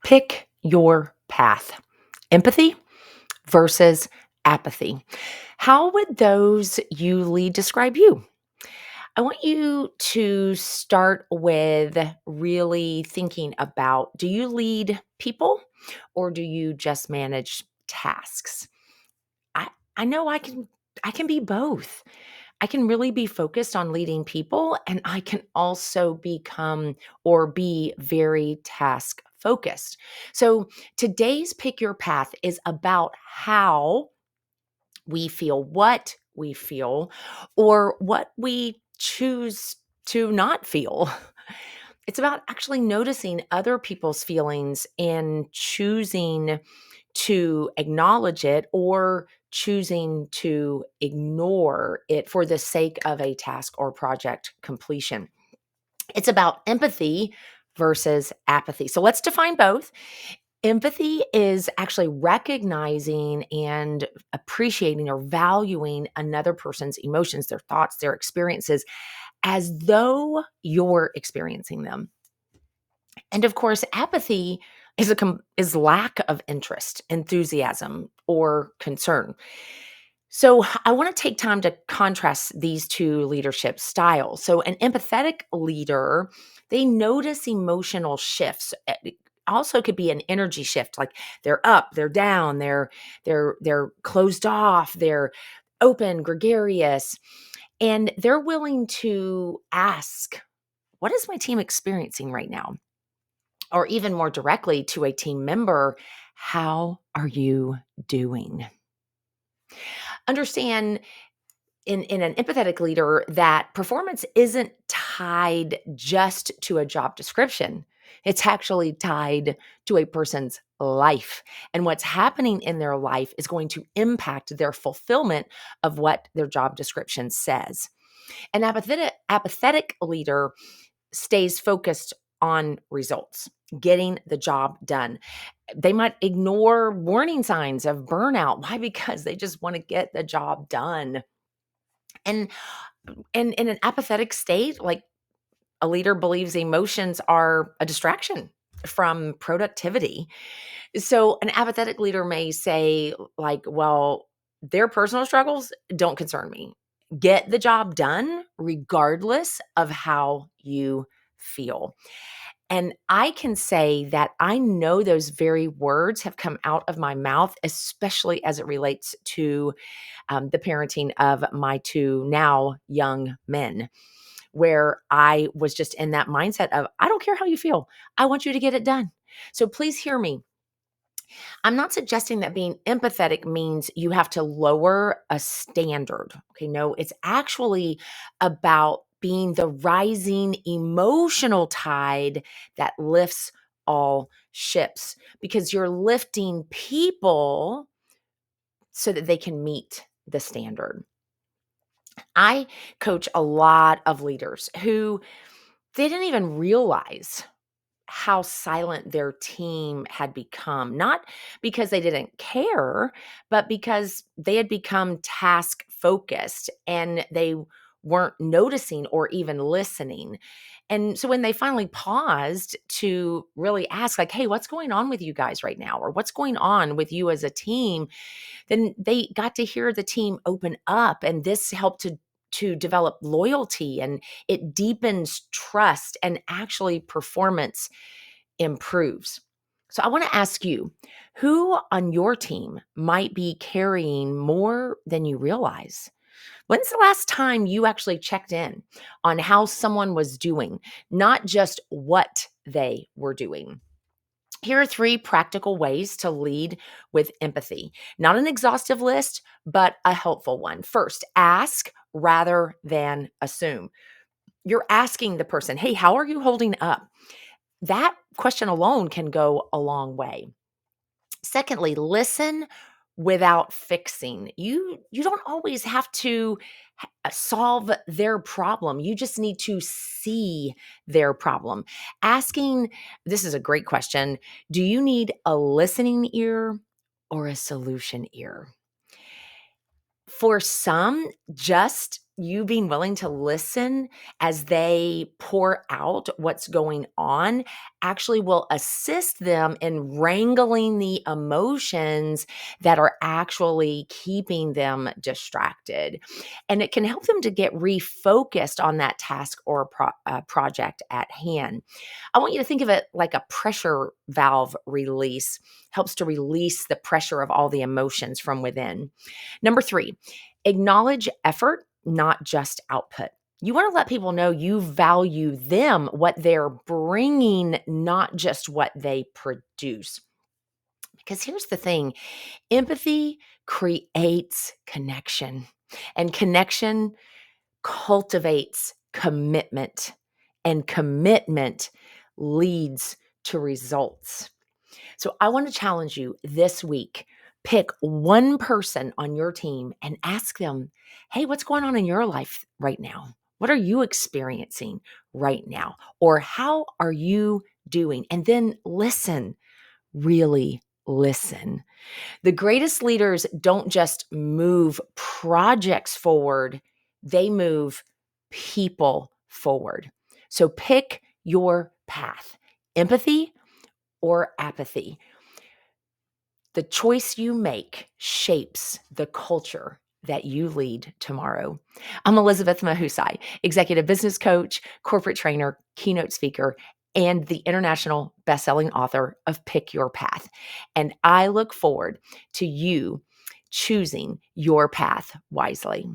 Pick your path. Empathy versus apathy. How would those you lead describe you? I want you to start with really thinking about, do you lead people or do you just manage tasks? I I know I can be both. I can really be focused on leading people, and I can also become or be very task focused. So today's Pick Your Path is about how we feel, what we feel, or what we choose to not feel. It's about actually noticing other people's feelings and choosing to acknowledge it or choosing to ignore it for the sake of a task or project completion. It's about empathy versus apathy. So let's define both. Empathy is actually recognizing and appreciating or valuing another person's emotions, their thoughts, their experiences as though you're experiencing them. And of course, apathy is lack of interest, enthusiasm, or concern. So I want to take time to contrast these two leadership styles. So an empathetic leader, they notice emotional shifts. It also could be an energy shift, like they're up, they're down, they're closed off, they're open, gregarious, and they're willing to ask, what is my team experiencing right now? Or even more directly to a team member, how are you doing? Understand in an empathetic leader that performance isn't tied just to a job description. It's actually tied to a person's life. And what's happening in their life is going to impact their fulfillment of what their job description says. An apathetic leader stays focused on results, getting the job done. They might ignore warning signs of burnout. Why? Because they just want to get the job done. And in an apathetic state, like a leader believes emotions are a distraction from productivity. So an apathetic leader may say, like, well, their personal struggles don't concern me. Get the job done regardless of how you feel. And I can say that I know those very words have come out of my mouth, especially as it relates to the parenting of my two now young men, where I was just in that mindset of, I don't care how you feel. I want you to get it done. So please hear me. I'm not suggesting that being empathetic means you have to lower a standard. Okay, no, it's actually about being the rising emotional tide that lifts all ships because you're lifting people so that they can meet the standard. I coach a lot of leaders who they didn't even realize how silent their team had become, not because they didn't care, but because they had become task focused and they weren't noticing or even listening. And so when they finally paused to really ask, like, hey, what's going on with you guys right now? Or what's going on with you as a team? Then they got to hear the team open up. And this helped to develop loyalty and it deepens trust and actually performance improves. So I want to ask you, who on your team might be carrying more than you realize? When's the last time you actually checked in on how someone was doing, not just what they were doing? Here are three practical ways to lead with empathy. Not an exhaustive list, but a helpful one. First, ask rather than assume. You're asking the person, hey, how are you holding up? That question alone can go a long way. Secondly, listen without fixing. You don't always have to solve their problem. You just need to see their problem. Asking, this is a great question, do you need a listening ear or a solution ear? For some, just you being willing to listen as they pour out what's going on actually will assist them in wrangling the emotions that are actually keeping them distracted. And it can help them to get refocused on that task or project at hand. I want you to think of it like a pressure valve release, helps to release the pressure of all the emotions from within. Number three, acknowledge effort, not just output. You want to let people know you value them, what they're bringing, not just what they produce. Because here's the thing, empathy creates connection, and connection cultivates commitment, and commitment leads to results. So I want to challenge you this week. Pick one person on your team and ask them, hey, what's going on in your life right now? What are you experiencing right now? Or how are you doing? And then listen, really listen. The greatest leaders don't just move projects forward, they move people forward. So pick your path, empathy or apathy. The choice you make shapes the culture that you lead tomorrow. I'm Elizabeth Mahusai, executive business coach, corporate trainer, keynote speaker, and the international best-selling author of Pick Your Path. And I look forward to you choosing your path wisely.